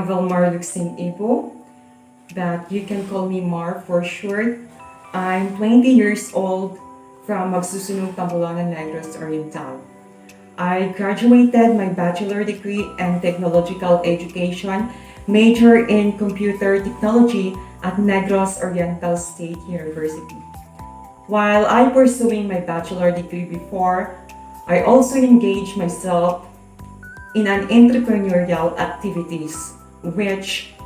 I'm Vilmar Luxin Ibo, but you can call me Mar for short. I'm 20 years old from Magsusunog, Pamplona, Negros Oriental. I graduated my bachelor degree in technological education, major in computer technology at Negros Oriental State University. While I pursuing my bachelor degree before, I also engaged myself in an entrepreneurial activities, which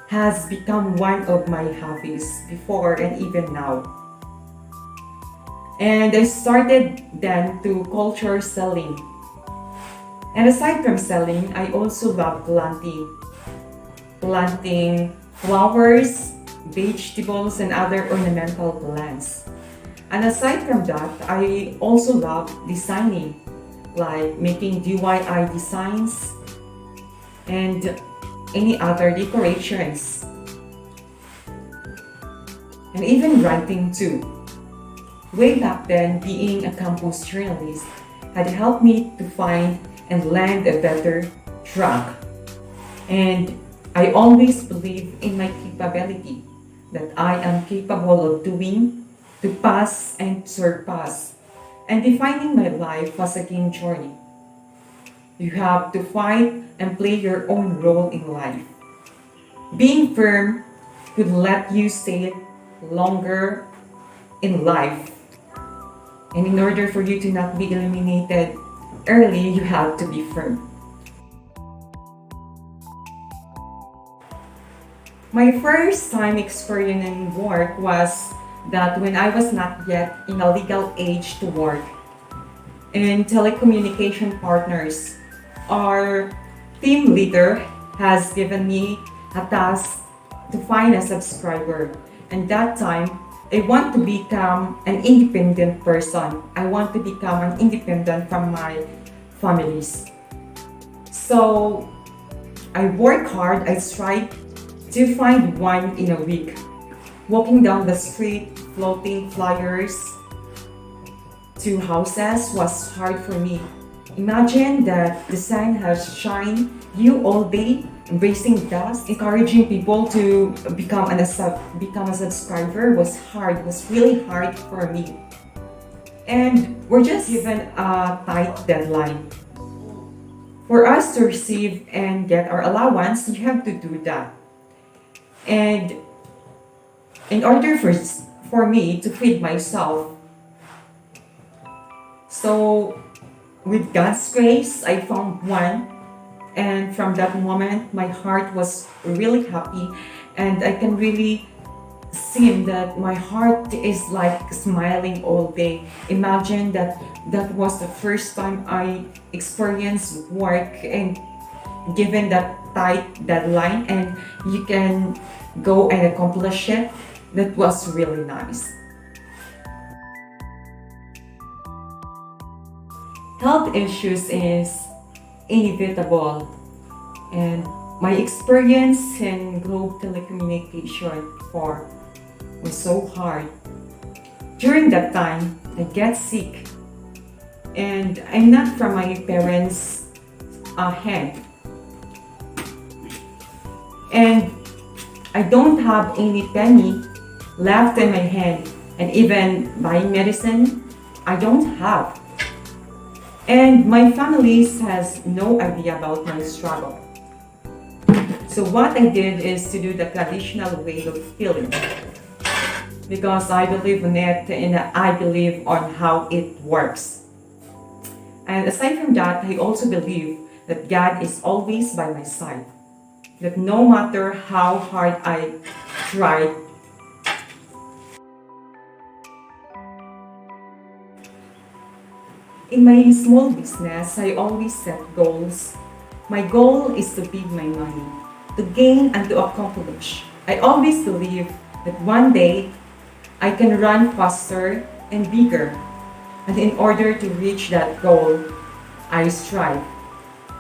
has become one of my hobbies before and even now. And I started then to culture selling. And aside from selling, I also love planting flowers, vegetables, and other ornamental plants. And aside from that, I also love designing, like making DIY designs and any other decorations, and even writing too. Way back then, being a campus journalist had helped me to find and land a better track. And I always believe in my capability, that I am capable of doing, to pass and surpass, and defining my life as a game journey. You have to fight and play your own role in life. Being firm could let you stay longer in life. And in order for you to not be eliminated early, you have to be firm. My first time experiencing work was that when I was not yet in a legal age to work in telecommunication partners. Our team leader has given me a task to find a subscriber. And that time, I want to become an independent person. I want to become an independent from my families. So I work hard. I strive to find one in a week. Walking down the street, floating flyers to houses was hard for me. Imagine that the sun has shined you all day, embracing dust, encouraging people to become a subscriber was really hard for me. And we're just given a tight deadline. For us to receive and get our allowance, you have to do that. And in order for me to feed myself, so with God's grace, I found one. And from that moment, my heart was really happy. And I can really see that my heart is like smiling all day. Imagine that that was the first time I experienced work and given that tight deadline, and you can go and accomplish it. That was really nice. Health issues is inevitable, and my experience in Globe Telecommunication before was so hard. During that time, I get sick, and I'm not from my parents' hand, and I don't have any penny left in my hand, and even buying medicine, I don't have. And my family has no idea about my struggle. So what I did is to do the traditional way of healing, because I believe in it and I believe on how it works. And aside from that, I also believe that God is always by my side. That no matter how hard I tried, in my small business, I always set goals. My goal is to feed my money, to gain and to accomplish. I always believe that one day I can run faster and bigger. And in order to reach that goal, I strive,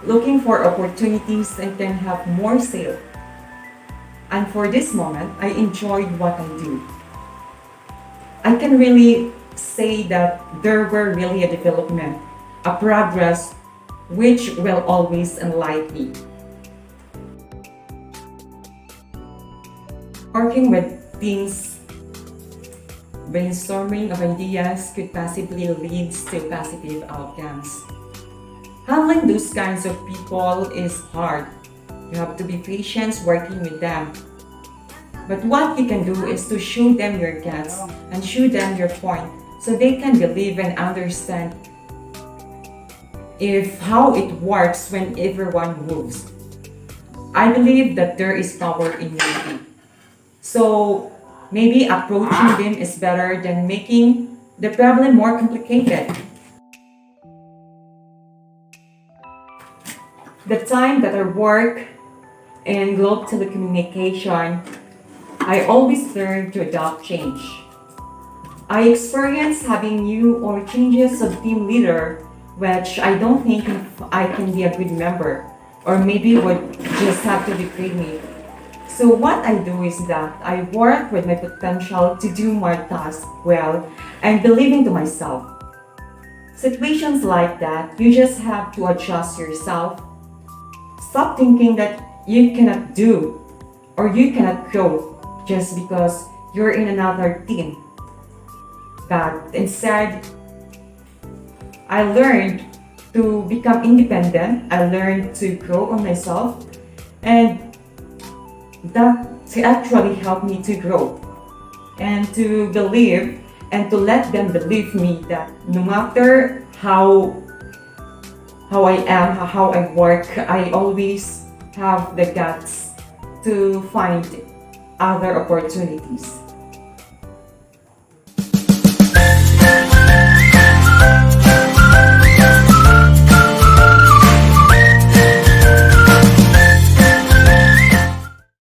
looking for opportunities and can have more sale. And for this moment, I enjoyed what I do. I can really say that there were really a development, a progress which will always enlighten me. Working with teams, brainstorming of ideas could possibly lead to positive outcomes. Handling those kinds of people is hard. You have to be patient working with them. But what you can do is to show them your guts and show them your point so they can believe and understand if how it works when everyone moves. I believe that there is power in unity. So maybe approaching them is better than making the problem more complicated. The time that I work in global telecommunication, I always learn to adopt change. I experience having new or changes of team leader, which I don't think I can be a good member, or maybe would just have to betray me. So what I do is that I work with my potential to do more tasks well and believing to myself. Situations like that, you just have to adjust yourself. Stop thinking that you cannot do or you cannot grow just because you're in another team. But instead, I learned to become independent. I learned to grow on myself, and that actually helped me to grow and to believe and to let them believe me that no matter how I am, how I work, I always have the guts to find other opportunities.